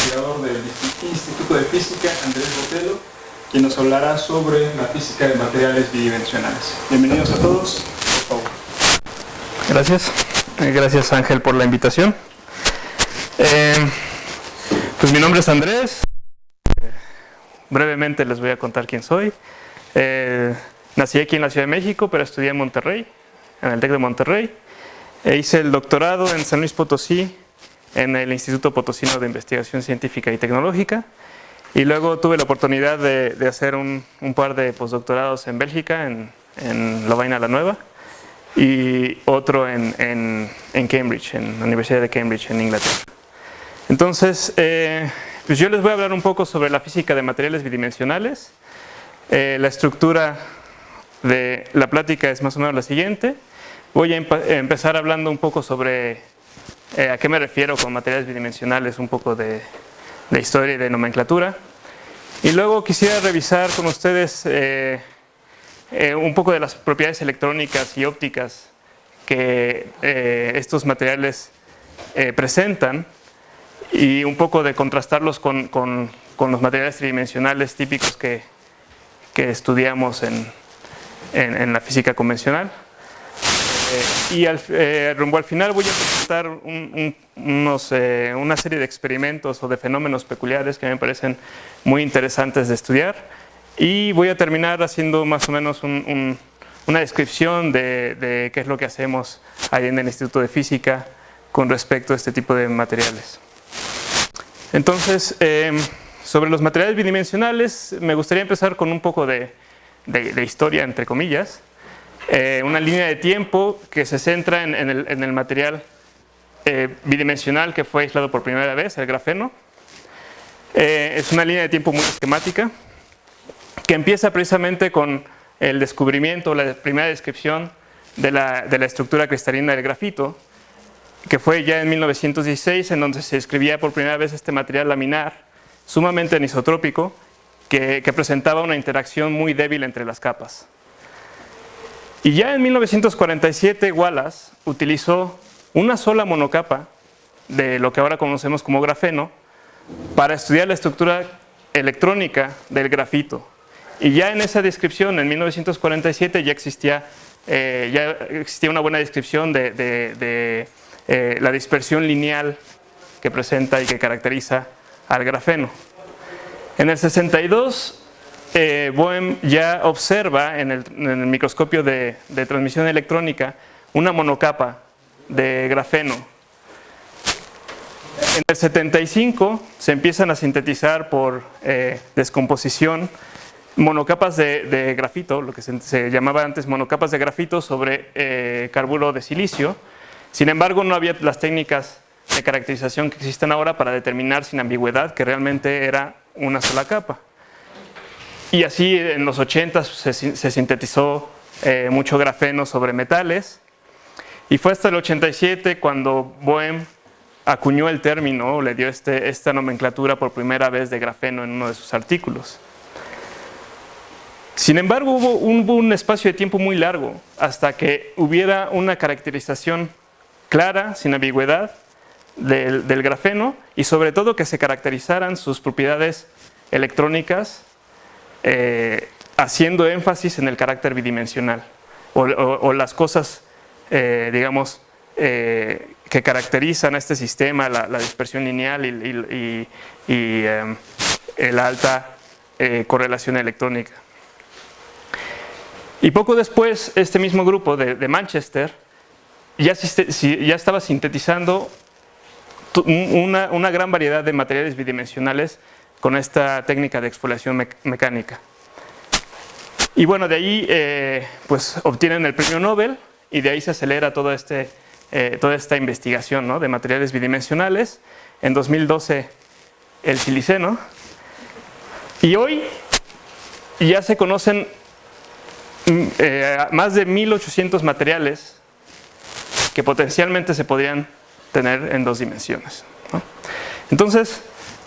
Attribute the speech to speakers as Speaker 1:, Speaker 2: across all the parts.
Speaker 1: investigador del Instituto de Física, Andrés Botelho, quien nos hablará sobre la física de materiales bidimensionales. Bienvenidos a todos, por favor.
Speaker 2: Gracias. Gracias, Ángel, por la invitación. Pues mi nombre es Andrés. Brevemente les voy a contar quién soy. Nací aquí en la Ciudad de México, pero estudié en Monterrey, en el TEC de Monterrey. Hice el doctorado en San Luis Potosí, en el Instituto Potosino de Investigación Científica y Tecnológica. Y luego tuve la oportunidad de hacer un par de postdoctorados en Bélgica, en Lovaina la Nueva, y otro en Cambridge, en la Universidad de Cambridge, en Inglaterra. Entonces, pues yo les voy a hablar un poco sobre la física de materiales bidimensionales. La estructura de la plática es más o menos la siguiente. Voy a empezar hablando un poco sobre a qué me refiero con materiales bidimensionales, un poco de historia y de nomenclatura. Y luego quisiera revisar con ustedes un poco de las propiedades electrónicas y ópticas que estos materiales presentan, y un poco de contrastarlos con los materiales tridimensionales típicos que estudiamos en la física convencional. Y rumbo al final voy a presentar una serie de experimentos o de fenómenos peculiares que me parecen muy interesantes de estudiar, y voy a terminar haciendo más o menos una descripción de qué es lo que hacemos ahí en el Instituto de Física con respecto a este tipo de materiales. Entonces, sobre los materiales bidimensionales, me gustaría empezar con un poco de historia, entre comillas. Una línea de tiempo que se centra en el material bidimensional que fue aislado por primera vez, el grafeno. Es una línea de tiempo muy esquemática que empieza precisamente con el descubrimiento, la primera descripción de la estructura cristalina del grafito, que fue ya en 1916, en donde se describía por primera vez este material laminar, sumamente anisotrópico, que presentaba una interacción muy débil entre las capas. Y ya en 1947 Wallace utilizó una sola monocapa de lo que ahora conocemos como grafeno para estudiar la estructura electrónica del grafito. Y ya en esa descripción, en 1947, ya existía una buena descripción de la dispersión lineal que presenta y que caracteriza al grafeno. En el 62, Bohm ya observa en el microscopio de transmisión electrónica una monocapa de grafeno. En el 75 se empiezan a sintetizar por descomposición monocapas de grafito, lo que se llamaba antes monocapas de grafito sobre carburo de silicio. Sin embargo, no había las técnicas de caracterización que existen ahora para determinar sin ambigüedad que realmente era una sola capa. Y así en los 80 se sintetizó mucho grafeno sobre metales, y fue hasta el 87 cuando Bohm acuñó el término, le dio esta nomenclatura por primera vez de grafeno en uno de sus artículos. Sin embargo, hubo un espacio de tiempo muy largo hasta que hubiera una caracterización clara, sin ambigüedad, del grafeno, y sobre todo que se caracterizaran sus propiedades electrónicas, haciendo énfasis en el carácter bidimensional o las cosas, digamos, que caracterizan a este sistema, la dispersión lineal y la alta correlación electrónica. Y poco después, este mismo grupo de Manchester ya estaba sintetizando una gran variedad de materiales bidimensionales con esta técnica de exfoliación mecánica. Y bueno, de ahí pues obtienen el premio Nobel, y de ahí se acelera toda esta investigación, ¿no?, de materiales bidimensionales. En 2012 el siliceno, y hoy ya se conocen más de 1800 materiales que potencialmente se podrían tener en dos dimensiones, ¿no? Entonces,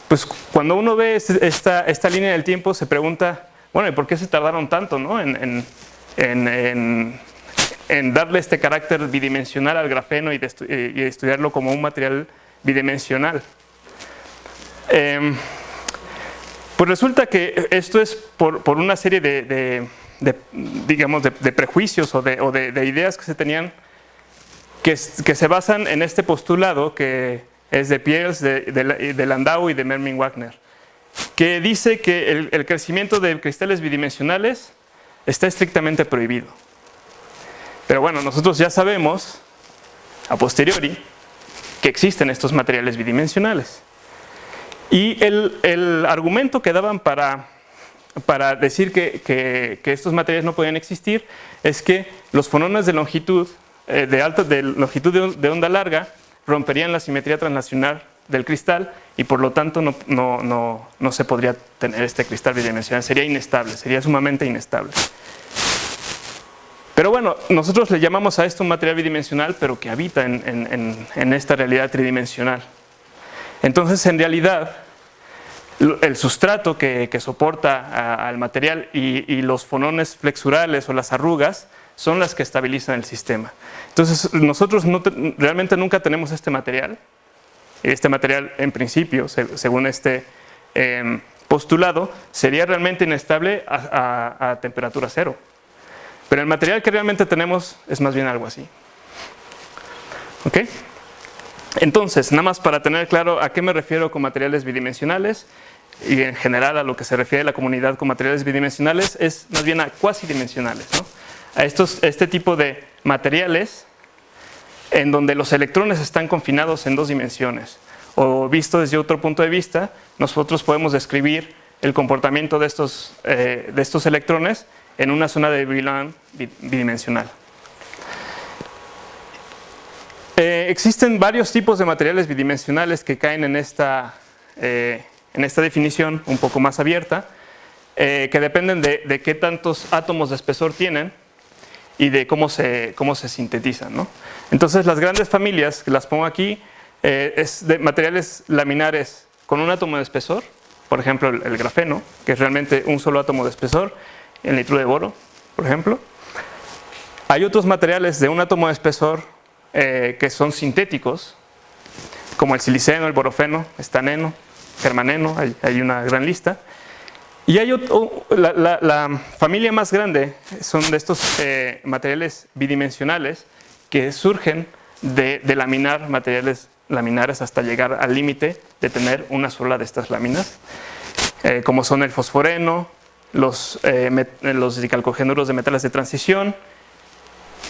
Speaker 2: pues cuando uno ve esta línea del tiempo, se pregunta, bueno, ¿y por qué se tardaron tanto, ¿no?, en darle este carácter bidimensional al grafeno y estudiarlo como un material bidimensional? Pues resulta que esto es por una serie digamos, de prejuicios o de ideas que se tenían que se basan en este postulado que es de Peierls, de Landau y de Mermin Wagner, que dice que el crecimiento de cristales bidimensionales está estrictamente prohibido. Pero bueno, nosotros ya sabemos, a posteriori, que existen estos materiales bidimensionales. Y el argumento que daban para decir que estos materiales no podían existir es que los fonones de longitud de onda larga romperían la simetría translacional del cristal y por lo tanto no se podría tener este cristal bidimensional, sería inestable, sería sumamente inestable. Pero bueno, nosotros le llamamos a esto un material bidimensional, pero que habita en esta realidad tridimensional. Entonces, en realidad, el sustrato que soporta al material y los fonones flexurales o las arrugas son las que estabilizan el sistema. Entonces, nosotros realmente nunca tenemos este material. Este material, en principio, según este postulado, sería realmente inestable a temperatura cero. Pero el material que realmente tenemos es más bien algo así. ¿Ok? Entonces, nada más para tener claro a qué me refiero con materiales bidimensionales y en general a lo que se refiere a la comunidad con materiales bidimensionales es más bien a cuasidimensionales, ¿no? A este tipo de materiales en donde los electrones están confinados en dos dimensiones. O visto desde otro punto de vista, nosotros podemos describir el comportamiento de estos electrones en una zona de Brillouin bidimensional. Existen varios tipos de materiales bidimensionales que caen en esta definición un poco más abierta, que dependen de qué tantos átomos de espesor tienen y de cómo se sintetizan, ¿no? Entonces, las grandes familias, que las pongo aquí, es de materiales laminares con un átomo de espesor, por ejemplo, el grafeno, que es realmente un solo átomo de espesor, el nitruro de boro, por ejemplo. Hay otros materiales de un átomo de espesor que son sintéticos, como el siliceno, el borofeno, estaneno, germaneno, hay una gran lista. Y hay la familia más grande son de estos materiales bidimensionales que surgen de laminar materiales laminares hasta llegar al límite de tener una sola de estas láminas, como son el fosforeno, los dicalcogenuros de metales de transición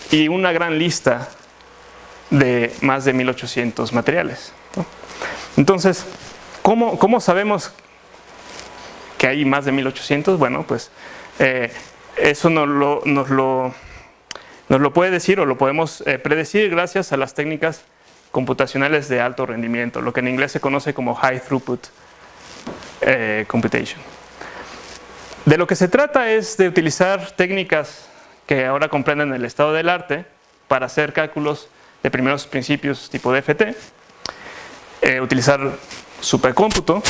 Speaker 2: y una gran lista de más de 1800 materiales, ¿no? Entonces, ¿cómo sabemos que hay más de 1800? Bueno, pues eso nos lo puede decir o lo podemos predecir gracias a las técnicas computacionales de alto rendimiento, lo que en inglés se conoce como High Throughput Computation. De lo que se trata es de utilizar técnicas que ahora comprenden el estado del arte para hacer cálculos de primeros principios tipo DFT, utilizar supercómputo,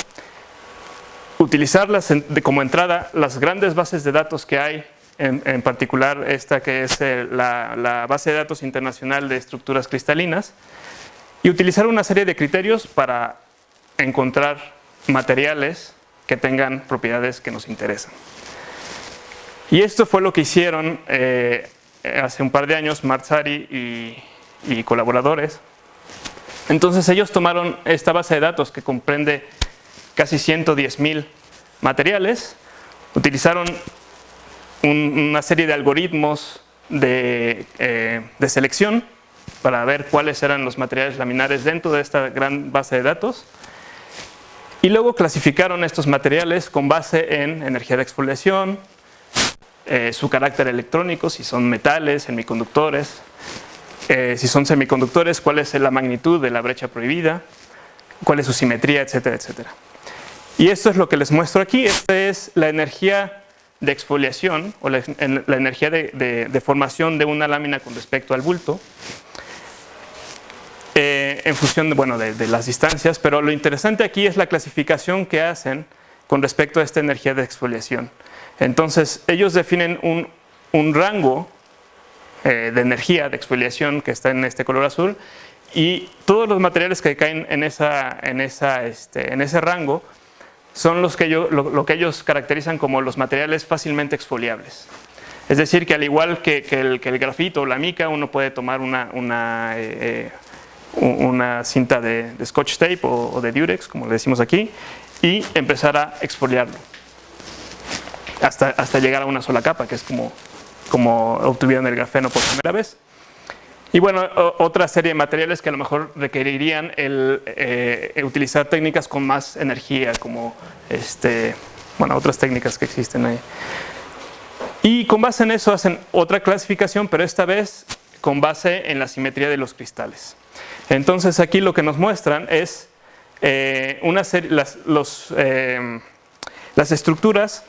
Speaker 2: utilizarlas como entrada las grandes bases de datos que hay, en particular esta que es la base de datos internacional de estructuras cristalinas, y utilizar una serie de criterios para encontrar materiales que tengan propiedades que nos interesan. Y esto fue lo que hicieron hace un par de años Marzari y colaboradores. Entonces ellos tomaron esta base de datos que comprende casi 110.000 materiales, utilizaron una serie de algoritmos de selección para ver cuáles eran los materiales laminares dentro de esta gran base de datos, y luego clasificaron estos materiales con base en energía de exfoliación, su carácter electrónico, si son metales, semiconductores, si son semiconductores, cuál es la magnitud de la brecha prohibida, cuál es su simetría, etcétera, etcétera. Y esto es lo que les muestro aquí. Esta es la energía de exfoliación o la energía de formación de una lámina con respecto al bulto, en función de las distancias, pero lo interesante aquí es la clasificación que hacen con respecto a esta energía de exfoliación. Entonces ellos definen un rango de energía de exfoliación que está en este color azul, y todos los materiales que caen en ese rango son lo que ellos caracterizan como los materiales fácilmente exfoliables. Es decir, que al igual que el grafito o la mica, uno puede tomar una cinta de Scotch tape o de Durex, como le decimos aquí, y empezar a exfoliarlo hasta llegar a una sola capa, que es como obtuvieron el grafeno por primera vez. Y bueno, otra serie de materiales que a lo mejor requerirían utilizar técnicas con más energía, como otras técnicas que existen ahí. Y con base en eso hacen otra clasificación, pero esta vez con base en la simetría de los cristales. Entonces aquí lo que nos muestran es las estructuras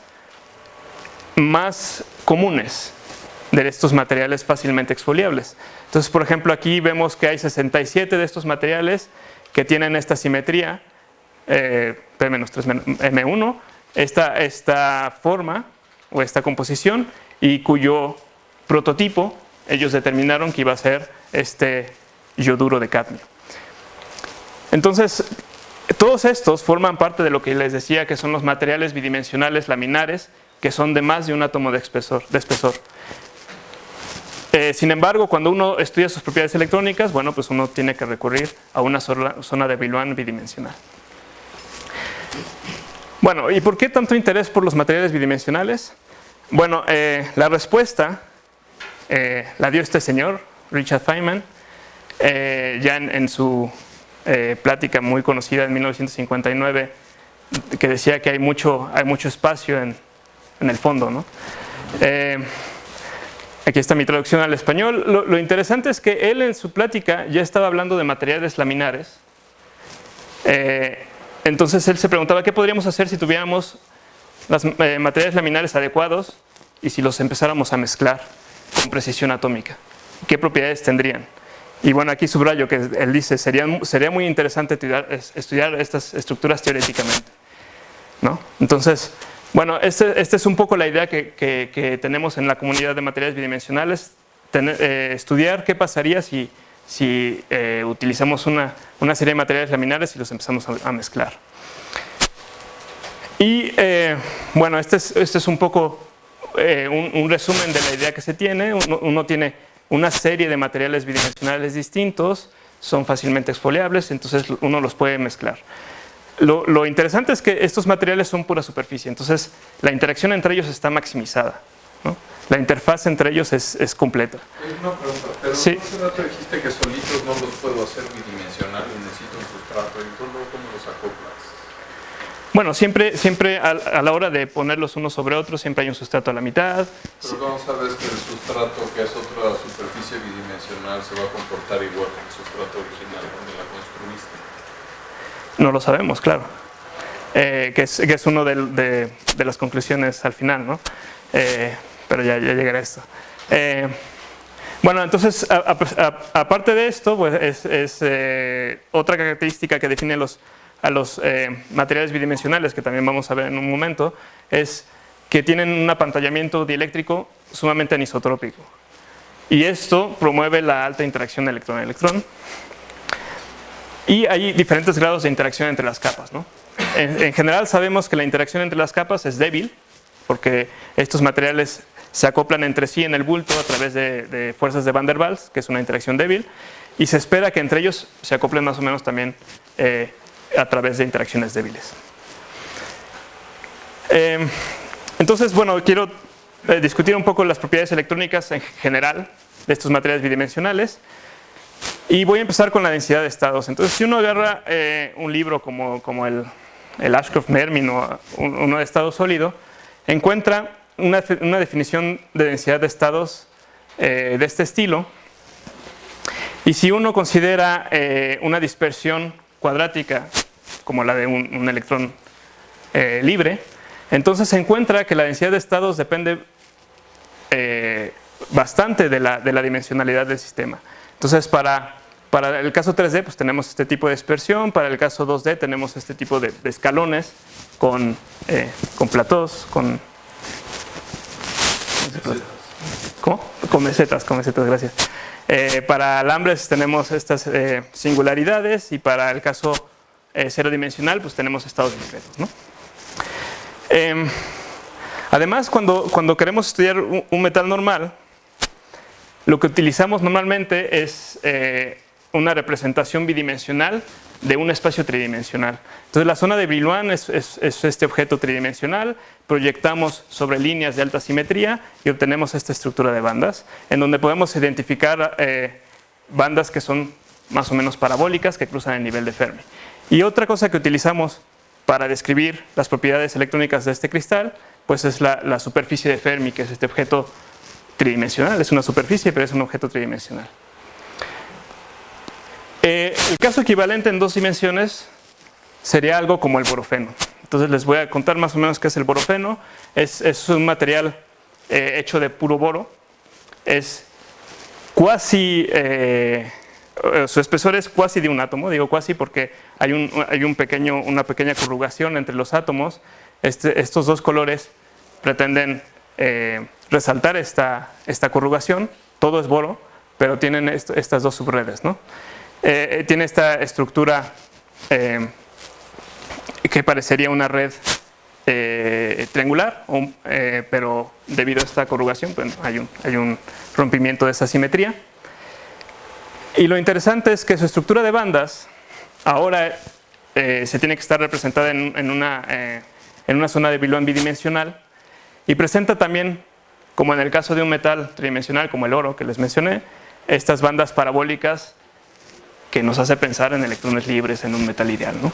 Speaker 2: más comunes de estos materiales fácilmente exfoliables. Entonces, por ejemplo, aquí vemos que hay 67 de estos materiales que tienen esta simetría, P-3M1, esta forma o esta composición, y cuyo prototipo ellos determinaron que iba a ser este yoduro de cadmio. Entonces, todos estos forman parte de lo que les decía que son los materiales bidimensionales laminares, que son de más de un átomo de espesor. Sin embargo, cuando uno estudia sus propiedades electrónicas, bueno, pues uno tiene que recurrir a una zona de Brillouin bidimensional. Bueno, ¿y por qué tanto interés por los materiales bidimensionales? Bueno, la respuesta la dio este señor, Richard Feynman, ya en su plática muy conocida en 1959, que decía que hay mucho espacio en el fondo, ¿no? Aquí está mi traducción al español. Lo interesante es que él en su plática ya estaba hablando de materiales laminares. Entonces él se preguntaba qué podríamos hacer si tuviéramos los materiales laminares adecuados y si los empezáramos a mezclar con precisión atómica. ¿Qué propiedades tendrían? Y bueno, aquí subrayo que él dice, sería muy interesante estudiar estas estructuras teóricamente, ¿no? Entonces, bueno, esta es un poco la idea que tenemos en la comunidad de materiales bidimensionales, estudiar qué pasaría si utilizamos una serie de materiales laminares y los empezamos a mezclar. Y bueno, este es un poco un resumen de la idea que se tiene. Uno tiene una serie de materiales bidimensionales distintos, son fácilmente exfoliables, entonces uno los puede mezclar. Lo interesante es que estos materiales son pura superficie, entonces la interacción entre ellos está maximizada, ¿no? La interfaz entre ellos es completa.
Speaker 3: Una pregunta, pero
Speaker 2: sí.
Speaker 3: hace rato dijiste que solitos no los puedo hacer bidimensionales, necesito un sustrato, entonces ¿cómo los acoplas?
Speaker 2: Bueno, siempre a la hora de ponerlos unos sobre otros, siempre hay un sustrato a la mitad.
Speaker 3: Pero ¿cómo sabes que el sustrato, que es otra superficie bidimensional, se va a comportar igual que el sustrato original donde la construiste?
Speaker 2: No lo sabemos, claro. Que es uno de las conclusiones al final, ¿no? Pero ya llegaré a esto. Bueno, entonces, aparte de esto, pues es otra característica que define a los materiales bidimensionales, que también vamos a ver en un momento, es que tienen un apantallamiento dieléctrico sumamente anisotrópico. Y esto promueve la alta interacción electrón-electrón. Y hay diferentes grados de interacción entre las capas, ¿no? En general sabemos que la interacción entre las capas es débil, porque estos materiales se acoplan entre sí en el bulto a través de fuerzas de Van der Waals, que es una interacción débil, y se espera que entre ellos se acoplen más o menos también a través de interacciones débiles. Entonces, bueno, quiero discutir un poco las propiedades electrónicas en general de estos materiales bidimensionales. Y voy a empezar con la densidad de estados. Entonces, si uno agarra un libro como el Ashcroft-Mermin o uno de estado sólido, encuentra una definición de densidad de estados de este estilo. Y si uno considera una dispersión cuadrática como la de un electrón libre, entonces se encuentra que la densidad de estados depende bastante de la dimensionalidad del sistema. Entonces, para el caso 3D, pues tenemos este tipo de dispersión. Para el caso 2D tenemos este tipo de escalones con platós, ¿cómo? Con mesetas, gracias. Para alambres tenemos estas singularidades y para el caso cero dimensional pues tenemos estados discretos, ¿no? Además, cuando queremos estudiar un metal normal, lo que utilizamos normalmente es una representación bidimensional de un espacio tridimensional. Entonces la zona de Brillouin es este objeto tridimensional, proyectamos sobre líneas de alta simetría y obtenemos esta estructura de bandas, en donde podemos identificar bandas que son más o menos parabólicas, que cruzan el nivel de Fermi. Y otra cosa que utilizamos para describir las propiedades electrónicas de este cristal, pues es la superficie de Fermi, que es este objeto tridimensional. Es una superficie, pero es un objeto tridimensional. El caso equivalente en dos dimensiones sería algo como el borofeno. Entonces les voy a contar más o menos qué es el borofeno. Es un material hecho de puro boro. Es cuasi, su espesor es cuasi de un átomo. Digo cuasi porque hay una pequeña corrugación entre los átomos. Estos dos colores pretenden resaltar esta corrugación. Todo es boro, pero tienen estas dos subredes, ¿no? Tiene esta estructura que parecería una red triangular, pero debido a esta corrugación pues, hay un rompimiento de esa simetría. Y lo interesante es que su estructura de bandas ahora se tiene que estar representada en una zona de Brillouin bidimensional y presenta también, como en el caso de un metal tridimensional como el oro que les mencioné, estas bandas parabólicas que nos hace pensar en electrones libres en un metal ideal, ¿no?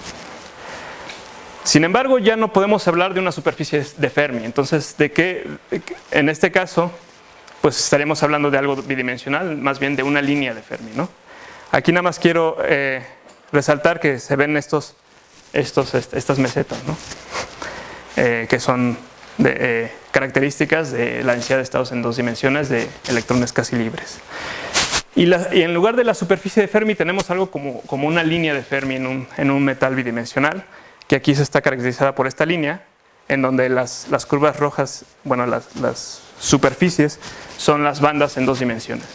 Speaker 2: Sin embargo, ya no podemos hablar de una superficie de Fermi. Entonces, en este caso, pues estaríamos hablando de algo bidimensional, más bien de una línea de Fermi, ¿no? Aquí nada más quiero resaltar que se ven estas mesetas, ¿no? Que son características de la densidad de estados en dos dimensiones de electrones casi libres. Y en lugar de la superficie de Fermi tenemos algo como una línea de Fermi en un metal bidimensional, que aquí se está caracterizada por esta línea, en donde las curvas rojas, bueno, las superficies son las bandas en dos dimensiones.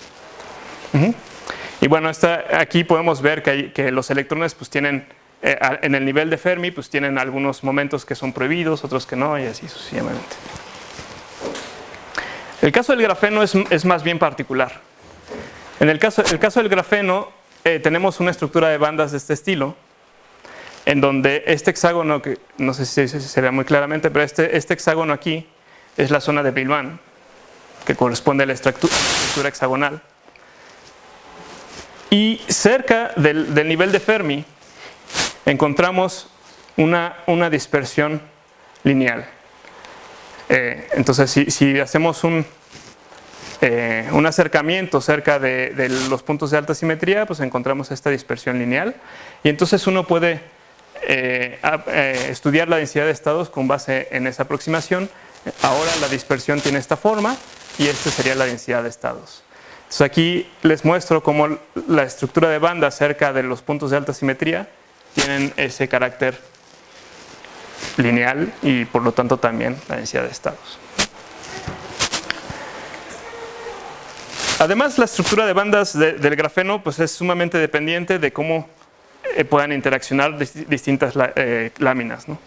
Speaker 2: Y bueno, aquí podemos ver que los electrones pues tienen, en el nivel de Fermi, pues tienen algunos momentos que son prohibidos, otros que no, y así sucesivamente. El caso del grafeno es más bien particular. En el caso del grafeno, tenemos una estructura de bandas de este estilo, en donde este hexágono, que no sé si se ve muy claramente, pero este hexágono aquí es la zona de Brillouin, que corresponde a la estructura hexagonal. Y cerca del nivel de Fermi encontramos una dispersión lineal. Entonces, si hacemos un acercamiento cerca de los puntos de alta simetría, pues encontramos esta dispersión lineal. Y entonces uno puede estudiar la densidad de estados con base en esa aproximación. Ahora la dispersión tiene esta forma y esta sería la densidad de estados. Entonces aquí les muestro cómo la estructura de banda cerca de los puntos de alta simetría tienen ese carácter lineal y por lo tanto también la densidad de estados. Además, la estructura de bandas del grafeno pues, es sumamente dependiente de cómo puedan interaccionar distintas láminas, ¿no?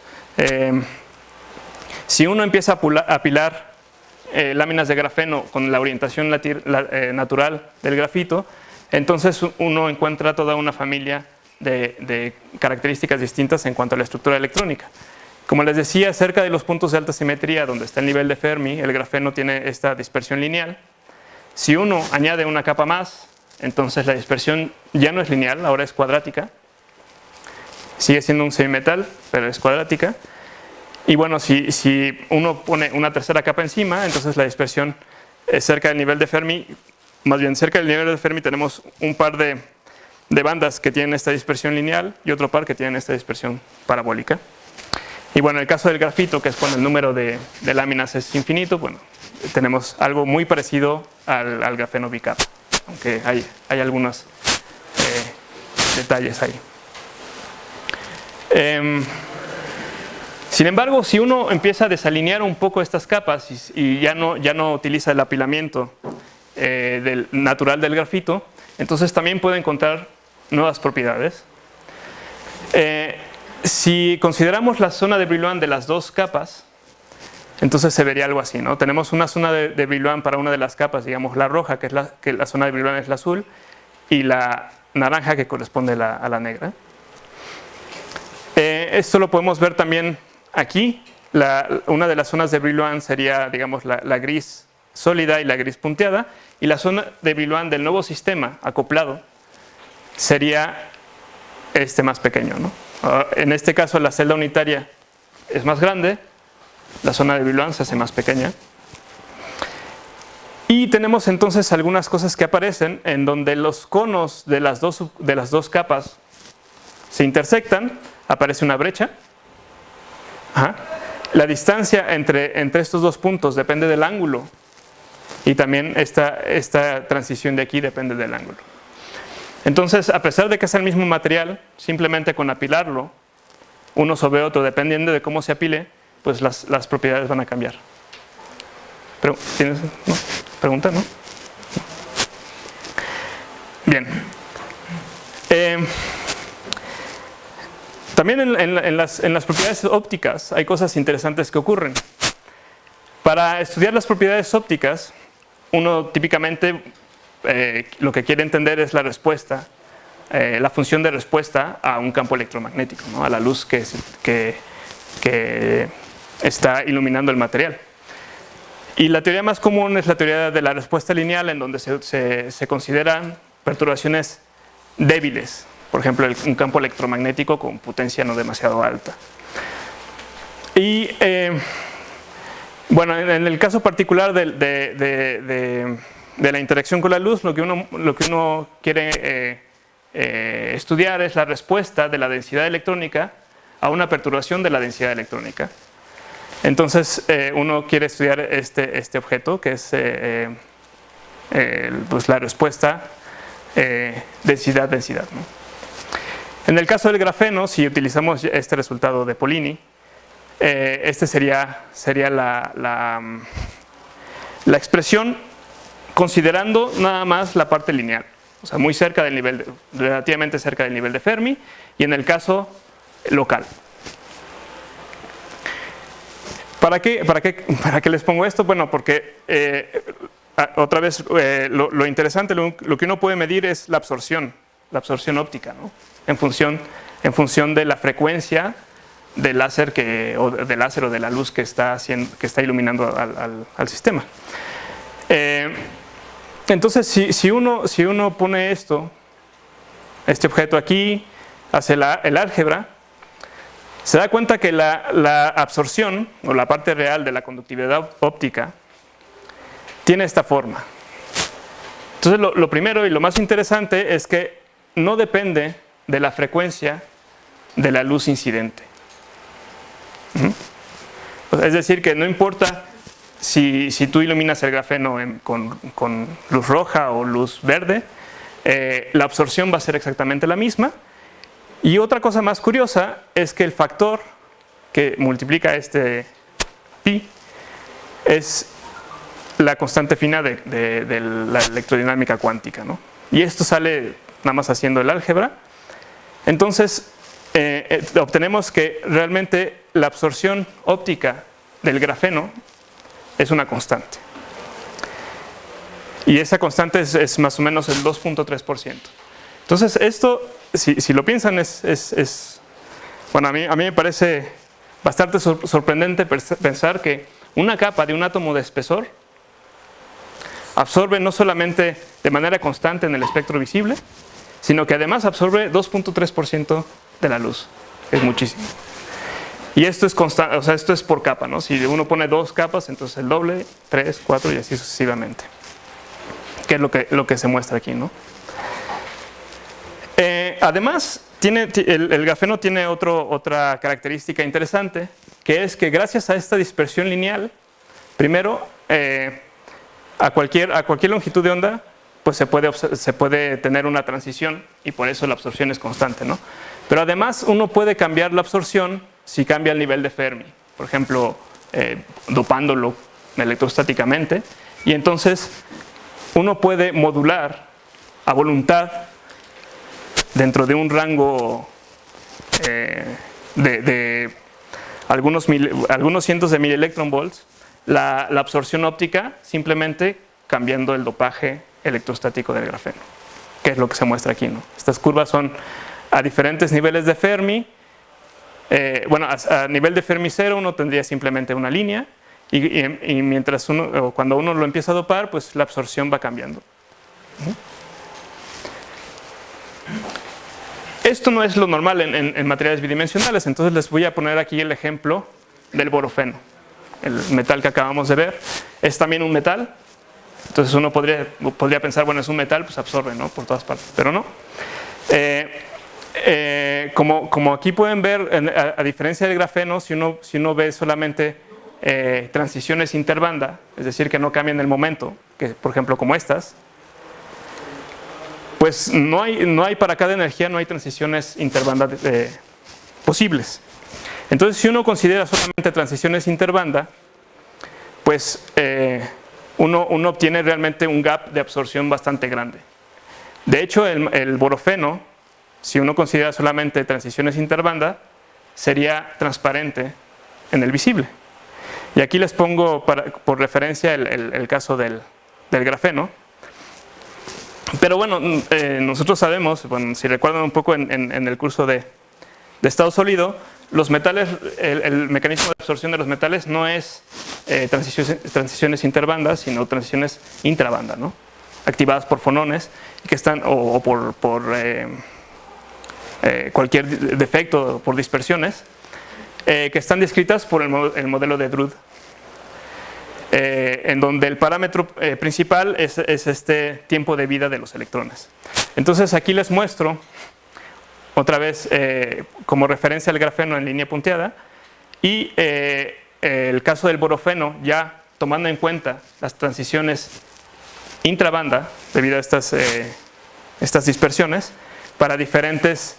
Speaker 2: Si uno empieza a apilar láminas de grafeno con la orientación natural del grafito, entonces uno encuentra toda una familia de características distintas en cuanto a la estructura electrónica. Como les decía, cerca de los puntos de alta simetría, donde está el nivel de Fermi, el grafeno tiene esta dispersión lineal. Si uno añade una capa más, entonces la dispersión ya no es lineal, ahora es cuadrática. Sigue siendo un semimetal, pero es cuadrática. Y bueno, si uno pone una tercera capa encima, entonces la dispersión cerca del nivel de Fermi, más bien cerca del nivel de Fermi tenemos un par de bandas que tienen esta dispersión lineal y otro par que tienen esta dispersión parabólica. Y bueno, en el caso del grafito, que es cuando el número de láminas es infinito, bueno, tenemos algo muy parecido al grafeno bicapa, aunque hay algunos detalles ahí. Sin embargo, si uno empieza a desalinear un poco estas capas y ya no utiliza el apilamiento natural del grafito, entonces también puede encontrar nuevas propiedades. Si consideramos la zona de Brillouin de las dos capas, entonces se vería algo así, ¿no? Tenemos una zona de Brillouin para una de las capas, digamos la roja, que la zona de Brillouin es la azul, y la naranja que corresponde a la negra. Esto lo podemos ver también aquí. Una de las zonas de Brillouin sería, digamos, la gris sólida y la gris punteada, y la zona de Brillouin del nuevo sistema acoplado sería este más pequeño, ¿no? En este caso la celda unitaria es más grande, la zona de Brillouin se hace más pequeña. Y tenemos entonces algunas cosas que aparecen en donde los conos de las dos capas se intersectan, aparece una brecha. La distancia entre estos dos puntos depende del ángulo, y también esta transición de aquí depende del ángulo. Entonces, a pesar de que es el mismo material, simplemente con apilarlo uno sobre otro, dependiendo de cómo se apile, pues las propiedades van a cambiar. Pero, ¿tienes pregunta, no? Bien. También en las propiedades ópticas hay cosas interesantes que ocurren. Para estudiar las propiedades ópticas, uno típicamente lo que quiere entender es la respuesta, la función de respuesta a un campo electromagnético, ¿no? A la luz que está iluminando el material. Y la teoría más común es la teoría de la respuesta lineal, en donde se consideran perturbaciones débiles, por ejemplo un campo electromagnético con potencia no demasiado alta. Y bueno, en el caso particular de la interacción con la luz, lo que uno quiere estudiar es la respuesta de la densidad electrónica a una perturbación de la densidad electrónica. Entonces uno quiere estudiar este objeto, que es pues la respuesta densidad-densidad, ¿no? En el caso del grafeno, si utilizamos este resultado de Pollini, este sería la expresión considerando nada más la parte lineal, o sea, muy cerca del nivel, relativamente cerca del nivel de Fermi, y en el caso local. ¿Para qué les pongo esto? Bueno, porque otra vez lo interesante, lo que uno puede medir es la absorción óptica, ¿no? En función de la frecuencia del láser o de la luz que está iluminando al sistema. Entonces, si uno pone este objeto aquí, hace el álgebra, se da cuenta que la absorción, o la parte real de la conductividad óptica, tiene esta forma. Entonces, lo primero y lo más interesante es que no depende de la frecuencia de la luz incidente. Es decir, que no importa si tú iluminas el grafeno con luz roja o luz verde, la absorción va a ser exactamente la misma. Y otra cosa más curiosa es que el factor que multiplica este pi es la constante fina de la electrodinámica cuántica, ¿no? Y esto sale nada más haciendo el álgebra. Entonces obtenemos que realmente la absorción óptica del grafeno es una constante. Y esa constante es más o menos el 2.3%. Entonces esto, si lo piensan, bueno, a mí me parece bastante sorprendente pensar que una capa de un átomo de espesor absorbe no solamente de manera constante en el espectro visible, sino que además absorbe 2.3% de la luz. Es muchísimo. Y esto es constante, o sea, esto es por capa, ¿no? Si uno pone 2 capas, entonces el doble, 3, 4 y así sucesivamente. Que es lo que se muestra aquí, ¿no? Además, el grafeno tiene otra característica interesante, que es que gracias a esta dispersión lineal, primero, a cualquier longitud de onda, pues se puede tener una transición, y por eso la absorción es constante, ¿no? Pero además uno puede cambiar la absorción si cambia el nivel de Fermi, por ejemplo, dopándolo electrostáticamente, y entonces uno puede modular a voluntad dentro de un rango de algunos cientos de milielectronvolts la absorción óptica, simplemente cambiando el dopaje electrostático del grafeno, que es lo que se muestra aquí, ¿no? Estas curvas son a diferentes niveles de Fermi. Bueno, a nivel de Fermi 0 uno tendría simplemente una línea y mientras cuando uno lo empieza a dopar, pues la absorción va cambiando. Esto no es lo normal en materiales bidimensionales, entonces les voy a poner aquí el ejemplo del borofeno. El metal que acabamos de ver es también un metal, entonces uno podría pensar, bueno, es un metal, pues absorbe, ¿no?, por todas partes, pero no. Como aquí pueden ver, a diferencia del grafeno, si uno ve solamente transiciones interbanda, es decir, que no cambian el momento, que por ejemplo como estas, pues no hay para cada energía, no hay transiciones interbanda posibles. Entonces, si uno considera solamente transiciones interbanda, pues uno obtiene realmente un gap de absorción bastante grande. De hecho, el borofeno, si uno considera solamente transiciones interbanda, sería transparente en el visible. Y aquí les pongo por referencia el caso del grafeno. Pero bueno, nosotros sabemos, bueno, si recuerdan un poco en el curso de estado sólido, los metales, el mecanismo de absorción de los metales no es transiciones interbanda, sino transiciones intrabanda, ¿no?, activadas por fonones que están, o por cualquier defecto, por dispersiones, que están descritas por el modelo de Drude, en donde el parámetro principal es este tiempo de vida de los electrones. Entonces aquí les muestro otra vez como referencia al grafeno en línea punteada y el caso del borofeno, ya tomando en cuenta las transiciones intrabanda debido a estas dispersiones para diferentes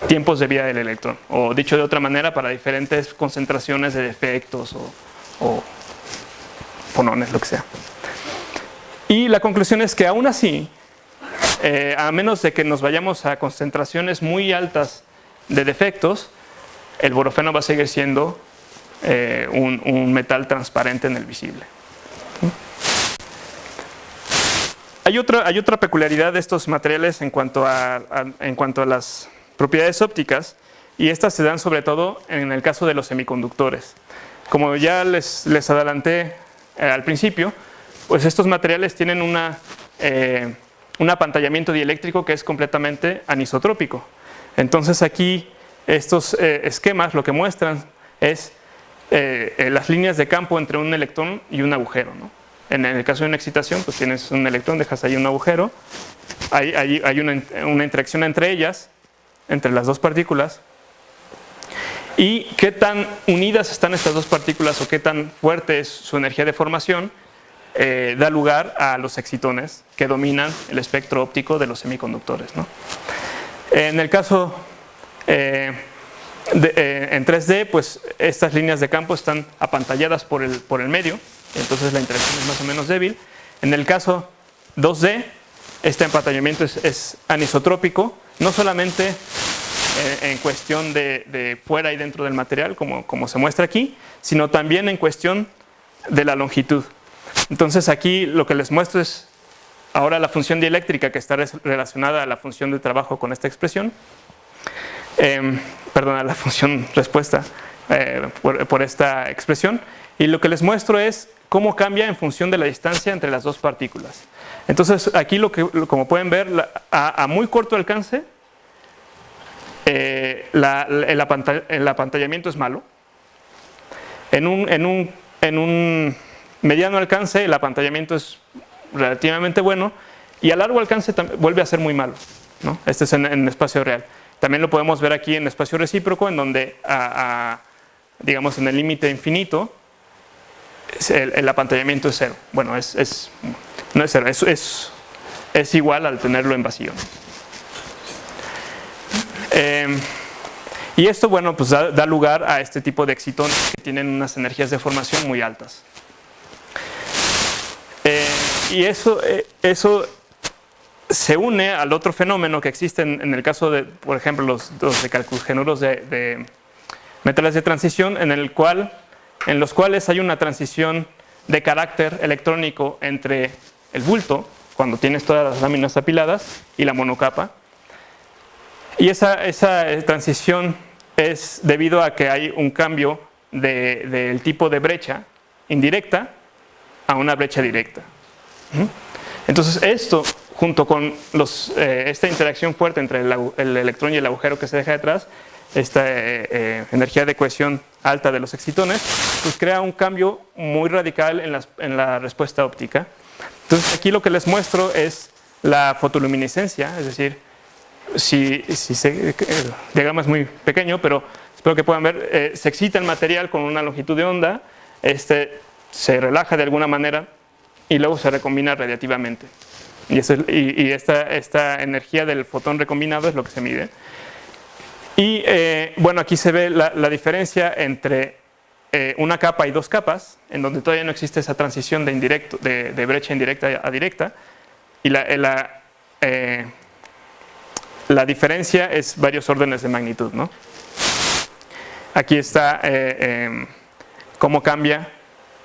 Speaker 2: tiempos de vida del electrón, o dicho de otra manera, para diferentes concentraciones de defectos o fonones, lo que sea. Y la conclusión es que aún así, a menos de que nos vayamos a concentraciones muy altas de defectos, el borofeno va a seguir siendo un metal transparente en el visible. Hay otra peculiaridad de estos materiales en cuanto a las propiedades ópticas, y estas se dan sobre todo en el caso de los semiconductores. Como ya les adelanté al principio, pues estos materiales tienen un apantallamiento dieléctrico que es completamente anisotrópico. Entonces aquí estos esquemas lo que muestran es las líneas de campo entre un electrón y un agujero, ¿no? En el caso de una excitación, pues tienes un electrón, dejas ahí un agujero, hay una interacción entre ellas, entre las dos partículas, y qué tan unidas están estas dos partículas o qué tan fuerte es su energía de formación da lugar a los excitones que dominan el espectro óptico de los semiconductores, ¿no? En el caso en 3D, pues estas líneas de campo están apantalladas por el medio, entonces la interacción es más o menos débil. En el caso 2D, este apantallamiento es anisotrópico, no solamente en cuestión de fuera y dentro del material, como se muestra aquí, sino también en cuestión de la longitud. Entonces aquí lo que les muestro es ahora la función dieléctrica que está relacionada a la función de trabajo con esta expresión, perdón, a la función respuesta por esta expresión, y lo que les muestro es cómo cambia en función de la distancia entre las dos partículas. Entonces aquí como pueden ver, a muy corto alcance el apantallamiento es malo. En un mediano alcance el apantallamiento es relativamente bueno, y a largo alcance vuelve a ser muy malo, ¿no? Este es en espacio real. También lo podemos ver aquí en espacio recíproco, en donde digamos en el límite infinito el apantallamiento es cero. Bueno, no es cero, es igual al tenerlo en vacío. Y esto, bueno, pues da lugar a este tipo de excitones que tienen unas energías de formación muy altas. Y eso se une al otro fenómeno que existe en el caso de, por ejemplo, los decalcogenuros de metales de transición, en los cuales hay una transición de carácter electrónico entre el bulto, cuando tienes todas las láminas apiladas, y la monocapa. Y esa transición es debido a que hay un cambio del tipo de brecha indirecta a una brecha directa. Entonces esto, junto con esta interacción fuerte entre el electrón y el agujero que se deja detrás, esta energía de cohesión alta de los excitones, pues crea un cambio muy radical en la respuesta óptica. Entonces aquí lo que les muestro es la fotoluminiscencia, es decir, el diagrama es muy pequeño, pero espero que puedan ver, se excita el material con una longitud de onda, se relaja de alguna manera y luego se recombina radiativamente. Y esta energía del fotón recombinado es lo que se mide. Y bueno, aquí se ve la diferencia entre una capa y dos capas, en donde todavía no existe esa transición de brecha indirecta a directa, y la diferencia es varios órdenes de magnitud, ¿no? Aquí está cómo cambia,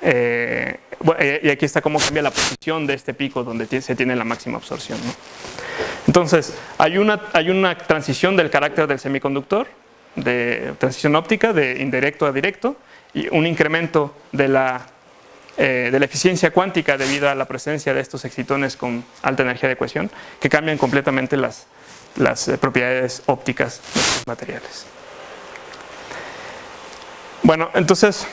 Speaker 2: y aquí está cómo cambia la posición de este pico donde se tiene la máxima absorción, ¿no? Entonces, hay una transición del carácter del semiconductor, de transición óptica, de indirecto a directo, y un incremento de la eficiencia cuántica debido a la presencia de estos excitones con alta energía de cohesión, que cambian completamente las propiedades ópticas de estos materiales. Bueno, entonces,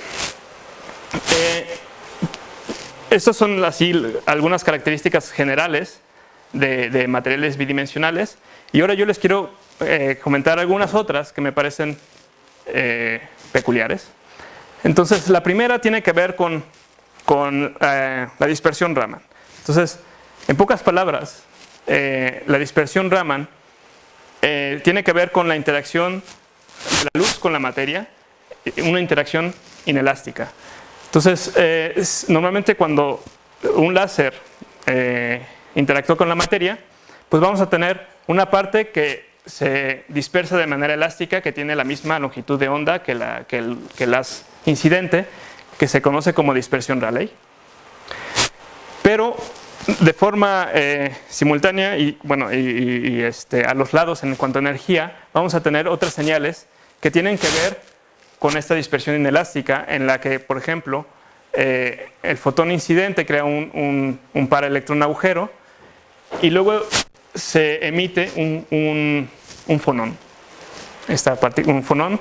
Speaker 2: estas son así algunas características generales de materiales bidimensionales, y ahora yo les quiero comentar algunas otras que me parecen peculiares. Entonces, la primera tiene que ver con la dispersión Raman. Entonces, en pocas palabras, la dispersión Raman tiene que ver con la interacción de la luz con la materia, una interacción inelástica. Entonces, normalmente cuando un láser interactúa con la materia, pues vamos a tener una parte que se dispersa de manera elástica, que tiene la misma longitud de onda que el haz incidente, que se conoce como dispersión Rayleigh. Pero de forma simultánea y a los lados en cuanto a energía, vamos a tener otras señales que tienen que ver con esta dispersión inelástica, en la que, por ejemplo, el fotón incidente crea un par electrón agujero y luego se emite un fonón. Un fonón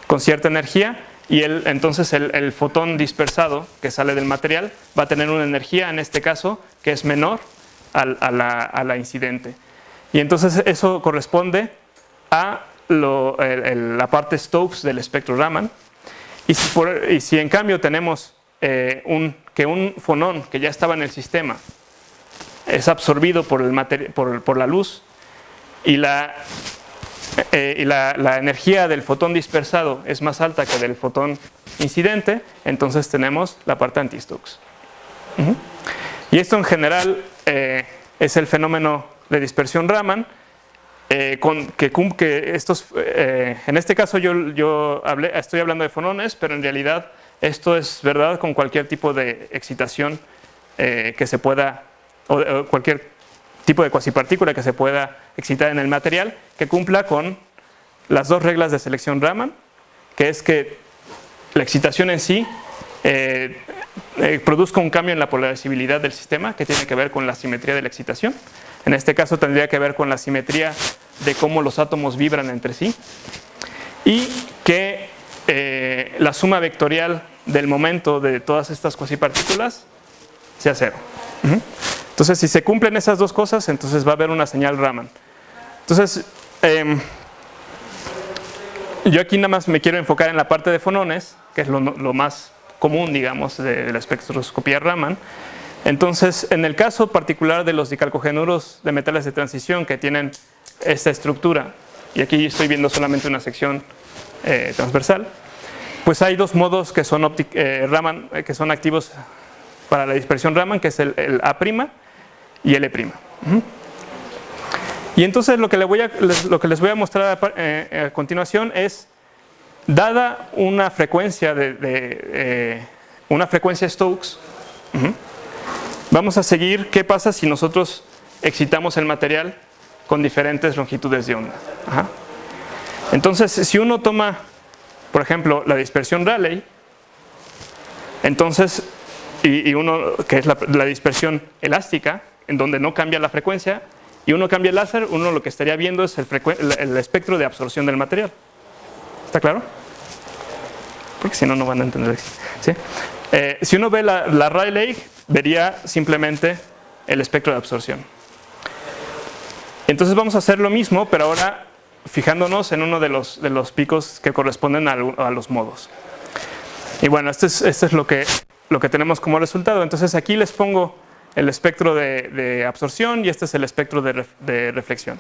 Speaker 2: con cierta energía, y entonces el fotón dispersado que sale del material va a tener una energía, en este caso, que es menor a la incidente. Y entonces eso corresponde a la parte Stokes del espectro Raman. Y si en cambio tenemos que un fonón que ya estaba en el sistema es absorbido por la luz, y la energía del fotón dispersado es más alta que del fotón incidente, entonces tenemos la parte anti-Stokes. Y esto en general es el fenómeno de dispersión Raman, que estos, en este caso yo estoy hablando de fonones, pero en realidad esto es verdad con cualquier tipo de excitación que se pueda, o cualquier tipo de cuasipartícula que se pueda excitar en el material, que cumpla con las dos reglas de selección Raman, que es que la excitación en sí produzca un cambio en la polarizabilidad del sistema, que tiene que ver con la simetría de la excitación. En este caso tendría que ver con la simetría de cómo los átomos vibran entre sí, y que la suma vectorial del momento de todas estas cuasipartículas sea cero. Entonces, si se cumplen esas dos cosas, entonces va a haber una señal Raman. Entonces, yo aquí nada más me quiero enfocar en la parte de fonones, que es lo más común, digamos, de la espectroscopía Raman. Entonces, en el caso particular de los dicalcogenuros de metales de transición que tienen esta estructura, y aquí estoy viendo solamente una sección transversal, pues hay dos modos que son Raman, que son activos para la dispersión Raman, que es el A' y el E'. Y entonces lo que les voy a mostrar a continuación es, dada una frecuencia una frecuencia Stokes, vamos a seguir qué pasa si nosotros excitamos el material con diferentes longitudes de onda. Entonces, si uno toma, por ejemplo, la dispersión Rayleigh, entonces, y uno, que es la dispersión elástica, en donde no cambia la frecuencia, y uno cambia el láser, uno lo que estaría viendo es el espectro de absorción del material. ¿Está claro? Porque si no, no van a entender. ¿Sí? Si uno ve la Rayleigh, vería simplemente el espectro de absorción. Entonces vamos a hacer lo mismo, pero ahora fijándonos en uno de los picos que corresponden a los modos. Y bueno, este es lo que tenemos como resultado. Entonces aquí les pongo el espectro de absorción y este es el espectro de reflexión.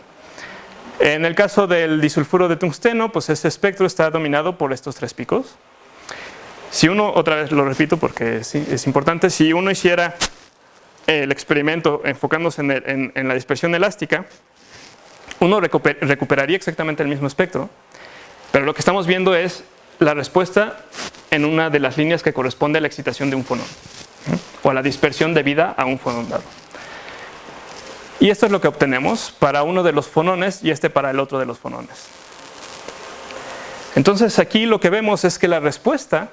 Speaker 2: En el caso del disulfuro de tungsteno, pues ese espectro está dominado por estos 3 picos. Si uno, otra vez lo repito porque sí, es importante, si uno hiciera el experimento enfocándose en la dispersión elástica, uno recuperaría exactamente el mismo espectro, pero lo que estamos viendo es la respuesta en una de las líneas que corresponde a la excitación de un fonón, o a la dispersión debida a un fonón dado. Y esto es lo que obtenemos para uno de los fonones y este para el otro de los fonones. Entonces aquí lo que vemos es que la respuesta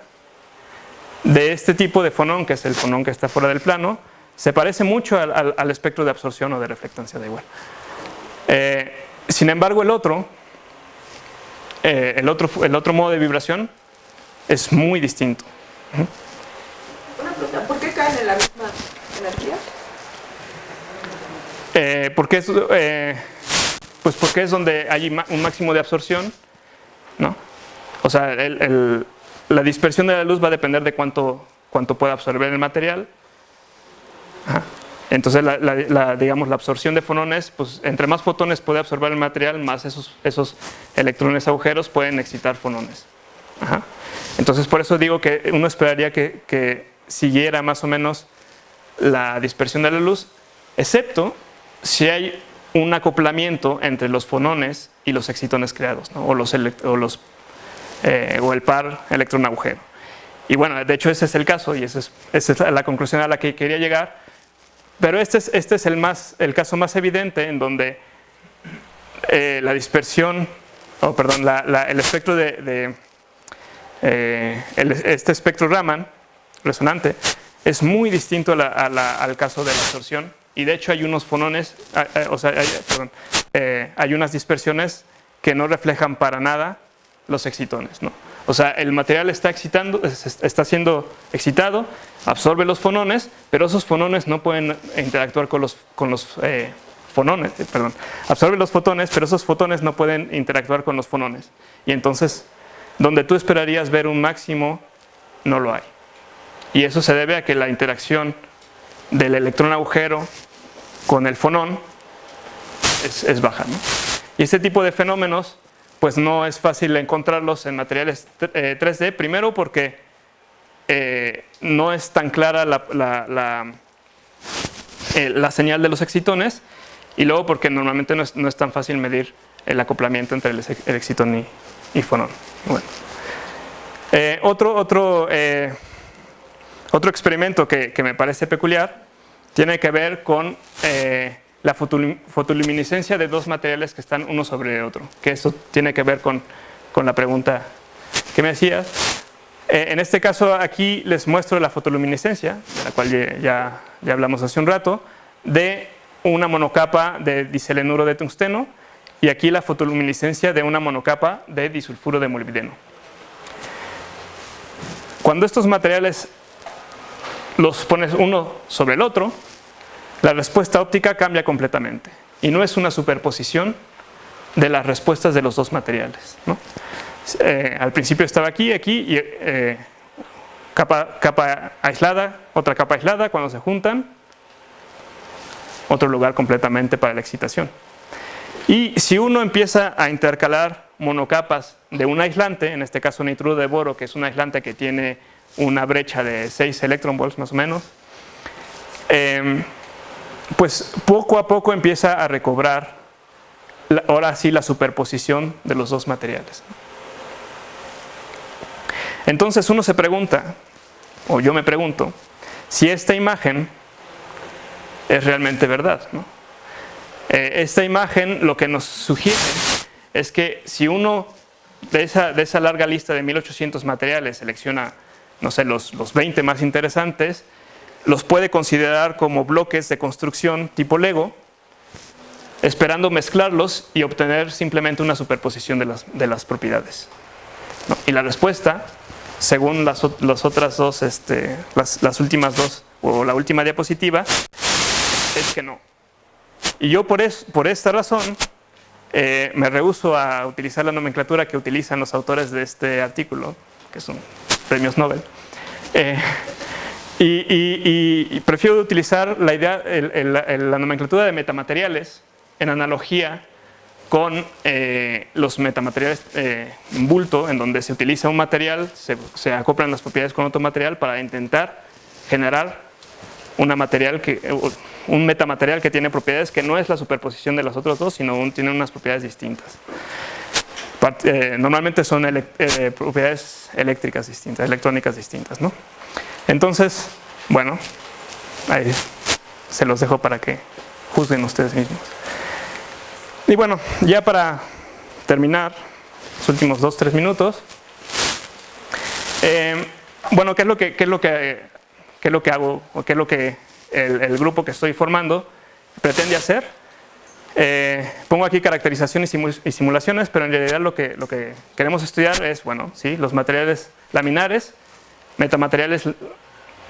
Speaker 2: de este tipo de fonón, que es el fonón que está fuera del plano, se parece mucho al espectro de absorción o de reflectancia, da igual. Sin embargo, el otro modo de vibración es muy distinto.
Speaker 4: Una pregunta, ¿por qué caen en la misma energía?
Speaker 2: Pues porque es donde hay un máximo de absorción, ¿no? O sea, la dispersión de la luz va a depender de cuánto pueda absorber el material. Entonces, digamos, la absorción de fonones, pues entre más fotones puede absorber el material, más esos electrones agujeros pueden excitar fonones. Entonces, por eso digo que uno esperaría que siguiera más o menos la dispersión de la luz, excepto si hay un acoplamiento entre los fonones y los excitones creados, ¿no? o el par electrón-agujero. Y bueno, de hecho ese es el caso y esa es la conclusión a la que quería llegar. Pero este es el caso más evidente en donde la dispersión, el espectro este espectro Raman resonante es muy distinto al caso de la absorción. Y de hecho hay unos fonones, hay unas dispersiones que no reflejan para nada los excitones, ¿no? O sea, el material está siendo excitado, absorbe los fonones, pero esos fonones no pueden interactuar con los fonones, absorbe los fotones, pero esos fotones no pueden interactuar con los fonones. Y entonces, donde tú esperarías ver un máximo, no lo hay. Y eso se debe a que la interacción del electrón agujero con el fonón es baja, ¿no? Y este tipo de fenómenos pues no es fácil encontrarlos en materiales 3D, primero porque no es tan clara la señal de los excitones, y luego porque normalmente no es tan fácil medir el acoplamiento entre el excitón y fonón. Bueno. Otro experimento que me parece peculiar tiene que ver con la fotoluminiscencia de 2 materiales que están uno sobre otro, que eso tiene que ver con la pregunta que me hacías. En este caso aquí les muestro la fotoluminiscencia, de la cual ya hablamos hace un rato, de una monocapa de diselenuro de tungsteno, y aquí la fotoluminiscencia de una monocapa de disulfuro de molibdeno. Cuando estos materiales los pones uno sobre el otro, la respuesta óptica cambia completamente y no es una superposición de las respuestas de los 2 materiales, ¿no? Al principio estaba aquí y capa aislada, otra capa aislada, cuando se juntan, otro lugar completamente para la excitación. Y si uno empieza a intercalar monocapas de un aislante, en este caso nitruro de boro, que es un aislante que tiene una brecha de 6 electronvolts más o menos, pues poco a poco empieza a recobrar ahora sí la superposición de los dos materiales. Entonces uno se pregunta, o yo me pregunto, si esta imagen es realmente verdad, ¿no? Esta imagen lo que nos sugiere es que si uno de esa larga lista de 1800 materiales selecciona, no sé, los 20 más interesantes, los puede considerar como bloques de construcción tipo Lego, esperando mezclarlos y obtener simplemente una superposición de las propiedades, ¿no? Y la respuesta, según las otras dos, las últimas dos, o la última diapositiva, es que no. Y yo por esta razón me rehúso a utilizar la nomenclatura que utilizan los autores de este artículo, que son premios Nobel, y prefiero utilizar la nomenclatura de metamateriales en analogía con los metamateriales en bulto, en donde se utiliza un material, se acoplan las propiedades con otro material para intentar generar un metamaterial que tiene propiedades que no es la superposición de los otros dos, sino tiene unas propiedades distintas. Normalmente son propiedades eléctricas distintas, electrónicas distintas, ¿no? Entonces, bueno, ahí se los dejo para que juzguen ustedes mismos. Y bueno, ya para terminar, los últimos 2-3 minutos, bueno, ¿qué es lo que hago, o qué es lo que el grupo que estoy formando pretende hacer? Pongo aquí caracterización y simulaciones, pero en realidad lo que queremos estudiar es, bueno, sí, los materiales laminares, metamateriales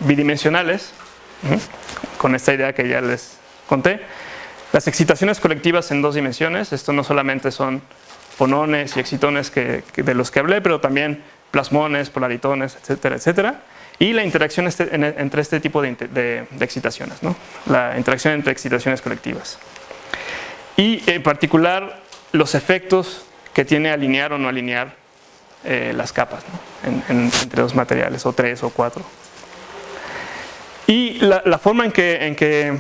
Speaker 2: bidimensionales, con esta idea que ya les conté, las excitaciones colectivas en 2 dimensiones. Esto no solamente son fonones y excitones de los que hablé, pero también plasmones, polaritones, etcétera, etcétera. Y la interacción entre este tipo de excitaciones, ¿no? La interacción entre excitaciones colectivas. Y en particular los efectos que tiene alinear o no alinear las capas, ¿no? Entre 2 materiales, o 3 o 4. Y la forma en que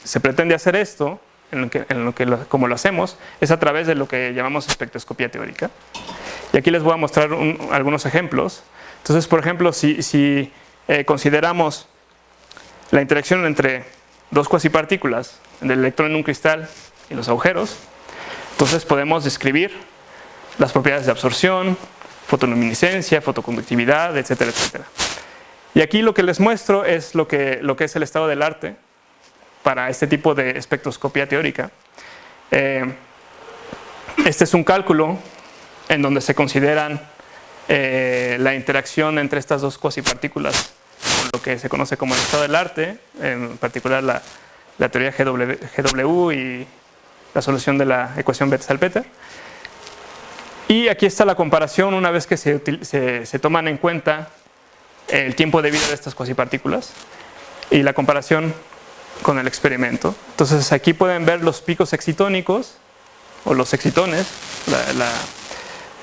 Speaker 2: se pretende hacer esto, como lo hacemos, es a través de lo que llamamos espectroscopía teórica. Y aquí les voy a mostrar algunos ejemplos. Entonces, por ejemplo, si consideramos la interacción entre 2 cuasipartículas, el electrón en un cristal y los agujeros, entonces podemos describir las propiedades de absorción, fotoluminiscencia, fotoconductividad, etcétera, etcétera. Y aquí lo que les muestro es lo que es el estado del arte para este tipo de espectroscopía teórica. Este es un cálculo en donde se consideran la interacción entre estas 2 cuasipartículas con lo que se conoce como el estado del arte, en particular la teoría GW y la solución de la ecuación Bethe-Salpeter. Y aquí está la comparación una vez que se toman en cuenta el tiempo de vida de estas cuasipartículas y la comparación con el experimento. Entonces aquí pueden ver los picos excitónicos o los excitones,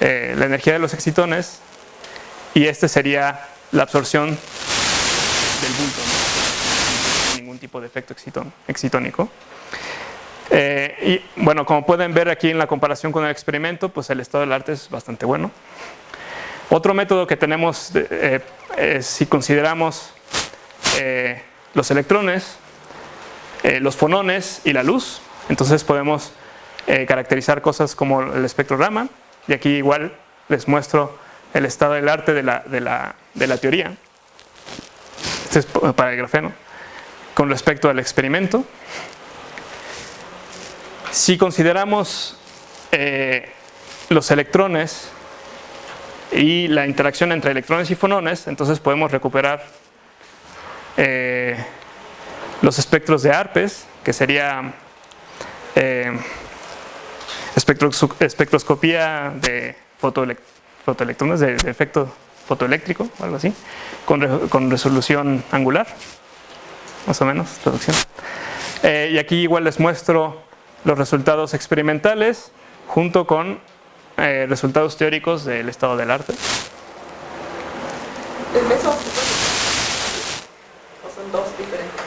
Speaker 2: la energía de los excitones, y este sería la absorción del bulto, ¿no? Sin ningún tipo de efecto excitónico. Y bueno, como pueden ver aquí en la comparación con el experimento, pues el estado del arte es bastante bueno. Otro método que tenemos es si consideramos los electrones, los fonones y la luz. Entonces podemos caracterizar cosas como el espectrograma, y aquí igual les muestro el estado del arte de la teoría. Este es para el grafeno. Con respecto al experimento, si consideramos los electrones y la interacción entre electrones y fonones, entonces podemos recuperar los espectros de ARPES, que sería espectroscopía de fotoelectrones, de efecto fotoeléctrico o algo así, con resolución angular, más o menos, traducción. Y aquí igual les muestro los resultados experimentales junto con resultados teóricos del estado del arte.
Speaker 4: ¿El meso? O sea, son dos diferentes.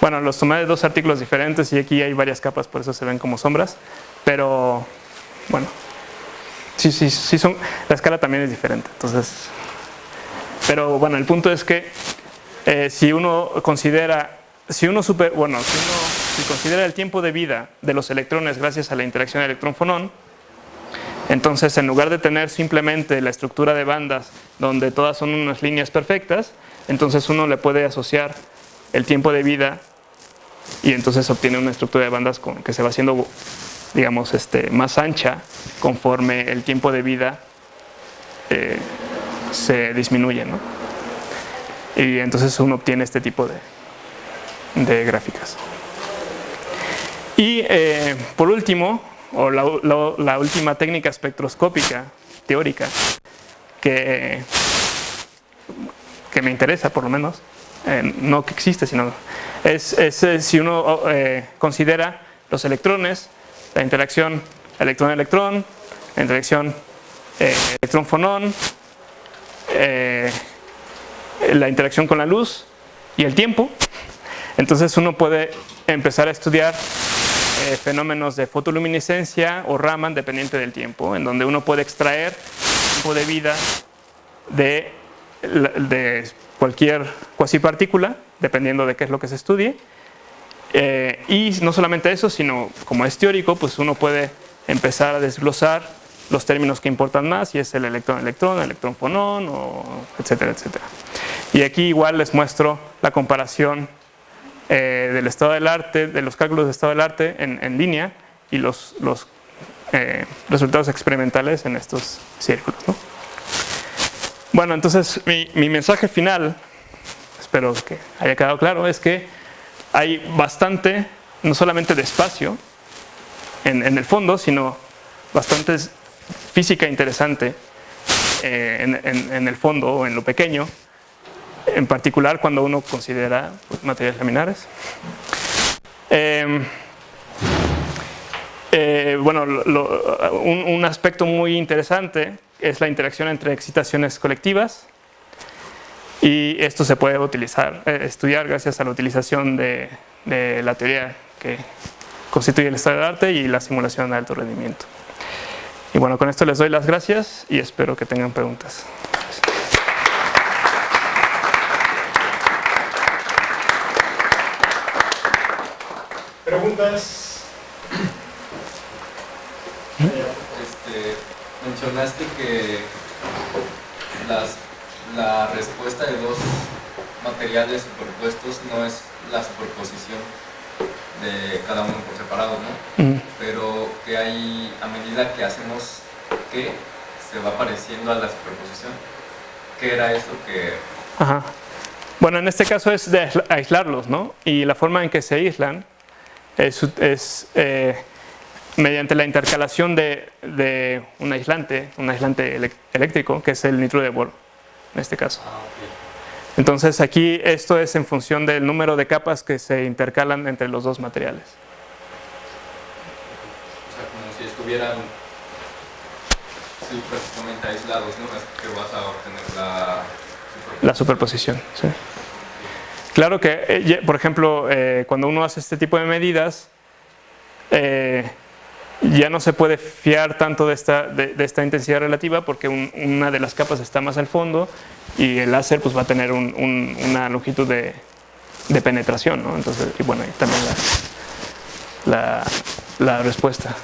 Speaker 2: Bueno, los tomé de dos artículos diferentes y aquí hay varias capas, por eso se ven como sombras. Pero, bueno, sí son, la escala también es diferente. Entonces, pero bueno, el punto es que si uno considera, si considera el tiempo de vida de los electrones gracias a la interacción electrón-fonón, entonces en lugar de tener simplemente la estructura de bandas donde todas son unas líneas perfectas, entonces uno le puede asociar el tiempo de vida y entonces obtiene una estructura de bandas que se va haciendo, digamos, más ancha conforme el tiempo de vida se disminuye, ¿no? Y entonces uno obtiene este tipo de gráficas. Y por último, o la última técnica espectroscópica teórica que me interesa, por lo menos, no que existe, sino es si uno considera los electrones, la interacción electrón-electrón, la interacción electrón-fonón, la interacción con la luz y el tiempo. Entonces uno puede empezar a estudiar fenómenos de fotoluminiscencia o Raman dependiente del tiempo, en donde uno puede extraer el tiempo de vida de cualquier cuasipartícula, dependiendo de qué es lo que se estudie. Y no solamente eso, sino como es teórico, pues uno puede empezar a desglosar los términos que importan más, y es el electrón-electrón, electrón-fonón, etcétera, etcétera. Y aquí igual les muestro la comparación del estado del arte, de los cálculos de estado del arte en línea, y los resultados experimentales en estos círculos, ¿no? Bueno, entonces mi mensaje final, espero que haya quedado claro, es que hay bastante, no solamente de espacio en el fondo, sino bastante física interesante en el fondo o en lo pequeño, en particular cuando uno considera materiales laminares. Bueno, un aspecto muy interesante es la interacción entre excitaciones colectivas, y esto se puede estudiar gracias a la utilización de la teoría que constituye el estado del arte y la simulación de alto rendimiento. Y bueno, con esto les doy las gracias y espero que tengan preguntas.
Speaker 1: ¿Preguntas?
Speaker 5: Mencionaste que la respuesta de dos materiales superpuestos no es la superposición de cada uno por separado, ¿no? Pero que hay, a medida que hacemos que se va pareciendo a la superposición. ¿Qué era eso que...?
Speaker 2: Ajá. Bueno, en este caso es de aislarlos, ¿no? Y la forma en que se aíslan es mediante la intercalación de un aislante eléctrico, que es el nitro de boro, en este caso. Entonces aquí esto es en función del número de capas que se intercalan entre los dos materiales.
Speaker 5: O sea, como si estuvieran prácticamente aislados, ¿no? Es que vas a obtener la superposición.
Speaker 2: Sí. Claro que, por ejemplo, cuando uno hace este tipo de medidas, ya no se puede fiar tanto de esta intensidad relativa, porque una de las capas está más al fondo y el láser pues va a tener una longitud de penetración, ¿no? Entonces, y bueno, y también la respuesta.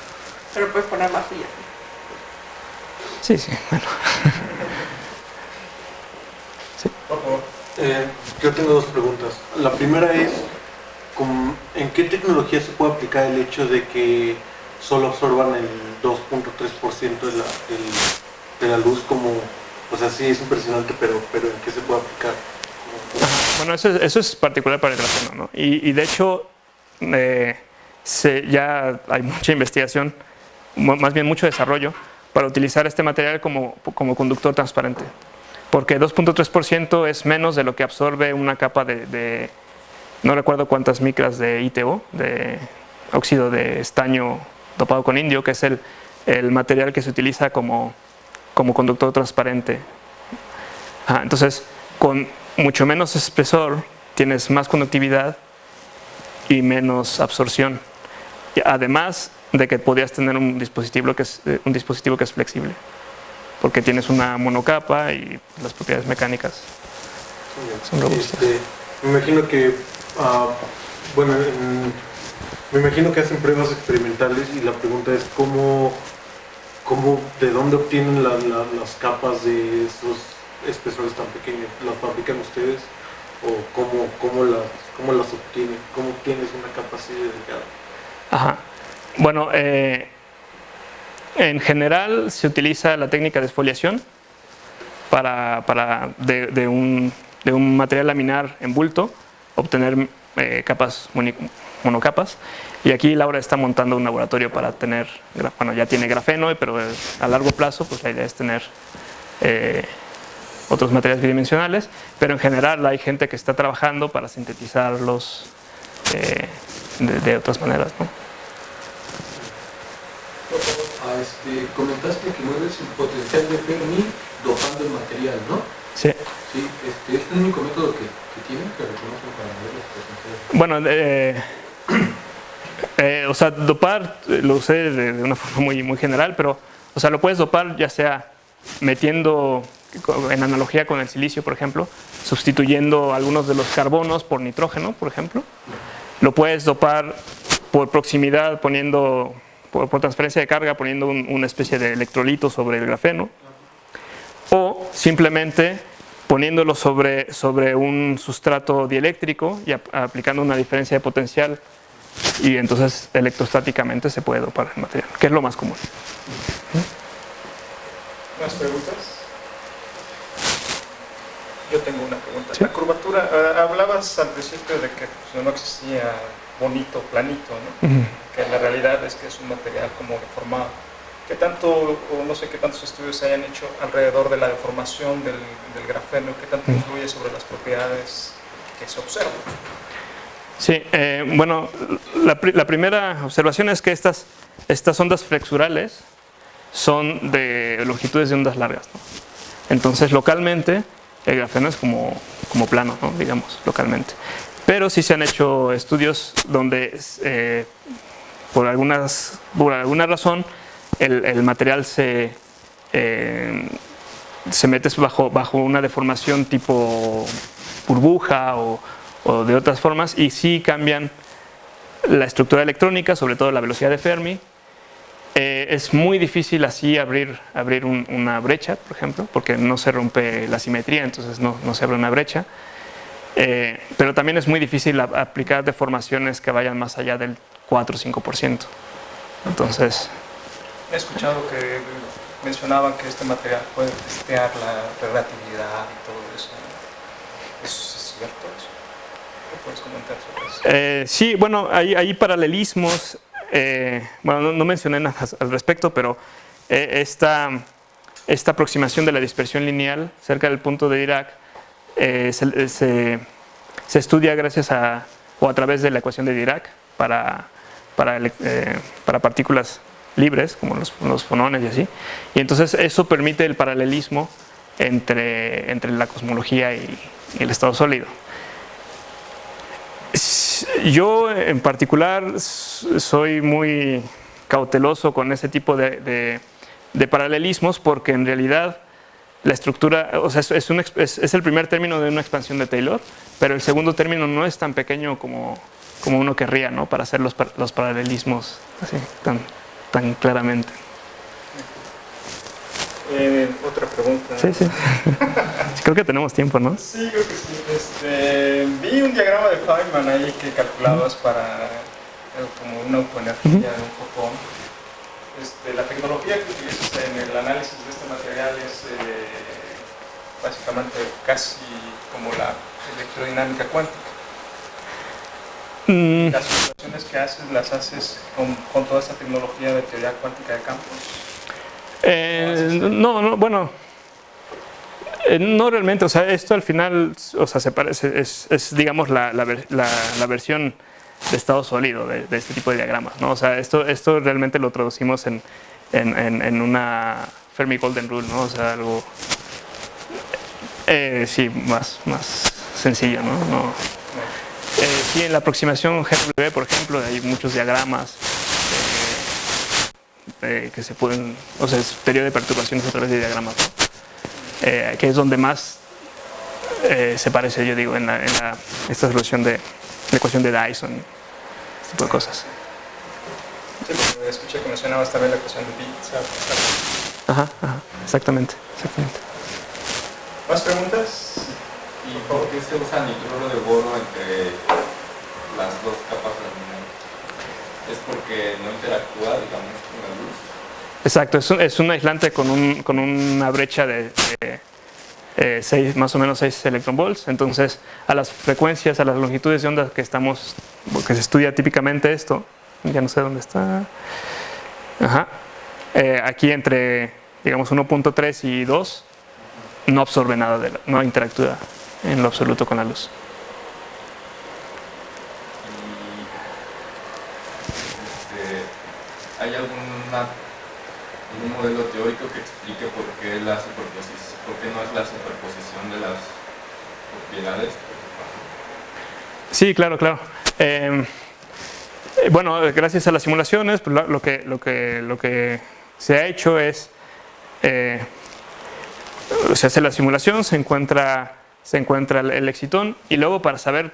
Speaker 4: Pero puedes poner más sillas.
Speaker 2: Sí, bueno. Sí.
Speaker 6: Yo tengo dos preguntas. La primera es, ¿en qué tecnología se puede aplicar el hecho de que solo absorban el 2.3% de la luz? Como, o sea, sí es impresionante, pero ¿en qué se puede aplicar?
Speaker 2: Bueno, eso es particular para el grafeno, ¿no? Y de hecho, ya hay mucha investigación, más bien mucho desarrollo, para utilizar este material como conductor transparente. Porque 2.3% es menos de lo que absorbe una capa no recuerdo cuántas micras de ITO, de óxido de estaño dopado con indio, que es el material que se utiliza como conductor transparente. Entonces, con mucho menos espesor tienes más conductividad y menos absorción. Y además de que podrías tener un dispositivo que es flexible, porque tienes una monocapa y las propiedades mecánicas son robustas.
Speaker 6: Me imagino que, me imagino que hacen pruebas experimentales y la pregunta es ¿de dónde obtienen las capas de esos espesores tan pequeños? ¿Las fabrican ustedes? ¿O cómo las obtienen? ¿Cómo obtienes una capa así de delgada?
Speaker 2: Ajá. Bueno, en general se utiliza la técnica de exfoliación de un material laminar en bulto obtener capas monocapas, y aquí Laura está montando un laboratorio para tener, bueno, ya tiene grafeno, pero a largo plazo pues la idea es tener otros materiales bidimensionales, pero en general hay gente que está trabajando para sintetizarlos de otras maneras, ¿no?
Speaker 7: Comentaste que mueves el potencial de Fermi dopando el material, ¿no?
Speaker 2: Sí.
Speaker 7: Sí, ¿es el único método que tienen, que reconocen para mover los potenciales?
Speaker 2: Bueno, o sea, dopar lo usé de una forma muy general, pero, o sea, lo puedes dopar ya sea metiendo, en analogía con el silicio, por ejemplo, sustituyendo algunos de los carbonos por nitrógeno, por ejemplo. Lo puedes dopar por proximidad, por transferencia de carga, poniendo una especie de electrolito sobre el grafeno, o simplemente poniéndolo sobre un sustrato dieléctrico y aplicando una diferencia de potencial, y entonces electrostáticamente se puede dopar el material, que es lo más común.
Speaker 1: ¿Más preguntas? Yo tengo una pregunta.
Speaker 2: Sí.
Speaker 1: La curvatura, hablabas al principio de que pues, no existía bonito, planito, ¿no? Que la realidad es que es un material como deformado. ¿Qué tanto, o no sé qué tantos estudios se hayan hecho alrededor de la deformación del grafeno? ¿Qué tanto influye sobre las propiedades que se observan?
Speaker 2: Sí, bueno, la primera observación es que estas ondas flexurales son de longitudes de ondas largas, ¿no? Entonces, localmente, el grafeno es como plano, ¿no? Digamos, localmente. Pero sí se han hecho estudios donde, por alguna razón, el material se mete bajo una deformación tipo burbuja o de otras formas, y sí cambian la estructura electrónica, sobre todo la velocidad de Fermi. Es muy difícil así abrir una brecha, por ejemplo, porque no se rompe la simetría, entonces no se abre una brecha. Pero también es muy difícil aplicar deformaciones que vayan más allá del 4 o 5%. Entonces,
Speaker 1: He escuchado que mencionaban que este material puede testear la relatividad y todo eso. ¿Es cierto eso? ¿Qué puedes comentar sobre eso?
Speaker 2: sí, bueno, hay paralelismos. Bueno, no mencioné nada al respecto, pero esta aproximación de la dispersión lineal cerca del punto de Dirac se estudia gracias o a través de la ecuación de Dirac para partículas libres, como los fonones y así. Y entonces eso permite el paralelismo entre la cosmología y el estado sólido. Yo en particular soy muy cauteloso con ese tipo de paralelismos, porque en realidad la estructura, o sea, es el primer término de una expansión de Taylor, pero el segundo término no es tan pequeño como uno querría, ¿no? Para hacer los paralelismos así tan claramente.
Speaker 1: Otra pregunta.
Speaker 2: Sí. Creo que tenemos tiempo, ¿no?
Speaker 1: Sí, creo que sí. Vi un diagrama de Feynman ahí que calculabas para como una autoenergía de un fotón. La tecnología que utilizas en el análisis de este material es básicamente casi como la electrodinámica cuántica. Las simulaciones que haces, las haces con toda esta tecnología de teoría cuántica de campos.
Speaker 2: No, bueno, no realmente, o sea, esto al final, o sea, se parece, es digamos la versión de estado sólido de este tipo de diagramas, ¿no? O sea, esto realmente lo traducimos en una Fermi Golden Rule, ¿no? O sea, algo sí, más sencillo, ¿no? Sí, en la aproximación GW, por ejemplo, hay muchos diagramas que se pueden, o sea, es periodo de perturbaciones a través de diagramas, ¿no? Que es donde más se parece, yo digo, en esta solución de la ecuación de Dyson, este tipo de cosas.
Speaker 1: Sí, porque escuché que mencionabas también la ecuación de bits.
Speaker 2: Ajá, exactamente.
Speaker 1: ¿Más preguntas?
Speaker 5: ¿Y por qué se usa nitruro de boro entre las dos capas laminales? ¿Es porque no interactúa, digamos, con la luz?
Speaker 2: Exacto, es un aislante con una brecha de más o menos 6 electronvolts. Entonces, a las frecuencias, a las longitudes de onda que se estudia típicamente esto, ya no sé dónde está. Ajá. Aquí entre, digamos, 1.3 y 2, no absorbe nada, no interactúa en lo absoluto con la luz.
Speaker 5: ¿Y hay algún modelo teórico que explique por qué no es la superposición de las propiedades?
Speaker 2: Sí, claro. Bueno, gracias a las simulaciones, pues lo que se ha hecho es, se hace la simulación, se encuentra el excitón, y luego, para saber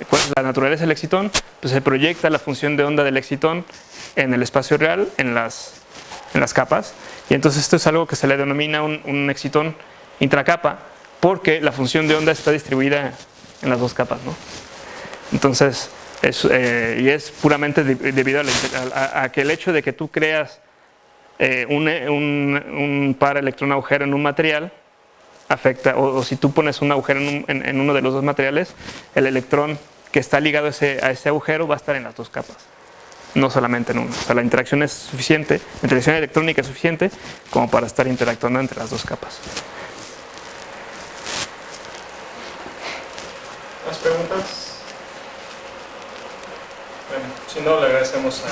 Speaker 2: cuál es la naturaleza del excitón, pues se proyecta la función de onda del excitón en el espacio real, en las capas, y entonces esto es algo que se le denomina un excitón intracapa, porque la función de onda está distribuida en las dos capas, ¿no? Entonces, y es puramente debido a que el hecho de que tú creas un par electrón agujero en un material afecta, o si tú pones un agujero en uno de los dos materiales, el electrón que está ligado a ese agujero va a estar en las dos capas, no solamente en uno. O sea, la interacción es suficiente, la interacción electrónica es suficiente como para estar interactuando entre las dos capas.
Speaker 1: ¿Más preguntas? Bueno, si no, le agradecemos a